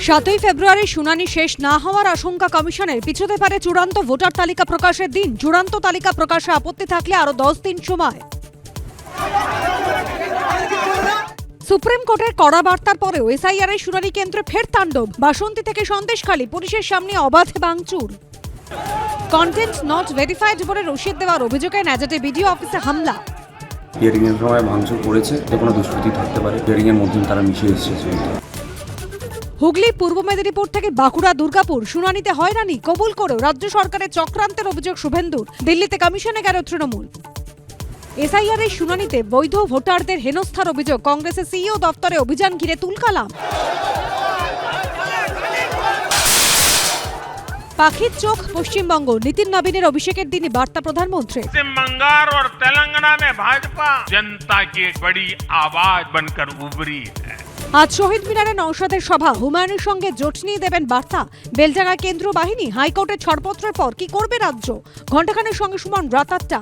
7ই ফেব্রুয়ারি শুনানি শেষ না হওয়ার আশঙ্কা কমিশনের, পিছোতে পারে চূড়ান্ত ভোটার তালিকা প্রকাশের দিন। চূড়ান্ত তালিকা প্রকাশে আপত্তি থাকলে আরো 10 দিন সময়। সুপ্রিম কোর্টের কড়া বার্তার পরেও এসআইআর এর শুনানি কেন্দ্রে ফের তাণ্ডব। বাসন্তী থেকে সন্দেশখালী, পুলিশের সামনে অবাধে ভাঙচুর। কন্টেন্ট নট ভেরিফাইড বলে রসিদ দেওয়ার অভিযোগে ন্যাজাটে বিডিও অফিসে হামলা। হিয়ারিং এর সময় ভাঙচুর করেছে, যে কোনো দুষ্কৃতী থাকতে পারে। হিয়ারিং এর মধ্যে তারা মিশে এসেছে। হুগলি, পূর্ব মেদিনীপুর থেকে বাঁকুড়া, দুর্গাপুর শুনানিতে হয়রানি কবুল করেও রাজ্য সরকারের চক্রান্তের অভিযোগ শুভেন্দুর। দিল্লিতে কমিশনে গেল তৃণমূল। এসআইআর এর শুনানিতে বৈধ ভোটারদের হেনস্থার অভিযোগ। কংগ্রেসের সিইও দপ্তরে অভিযান ঘিরে তুলকালাম। পাখির চোখ পশ্চিমবঙ্গ, নীতিন নবীনের অভিষেকের দিনই বার্তা প্রধানমন্ত্রী। पश्चिम बंगाल और तेलंगाना में भाजपा जनता की एक बड़ी आवाज बनकर उभरी है। আজ শহীদ মিনারে নওশাদের সভা, হুমায়ুনের সঙ্গে জোট নিয়ে দেবেন বার্তা। বেলডাঙ্গা কেন্দ্রীয় বাহিনী, হাইকোর্টের ছাড়পত্রের পর কি করবে রাজ্য? ঘণ্টাখানেক সঙ্গে সুমন, রাত 8টা।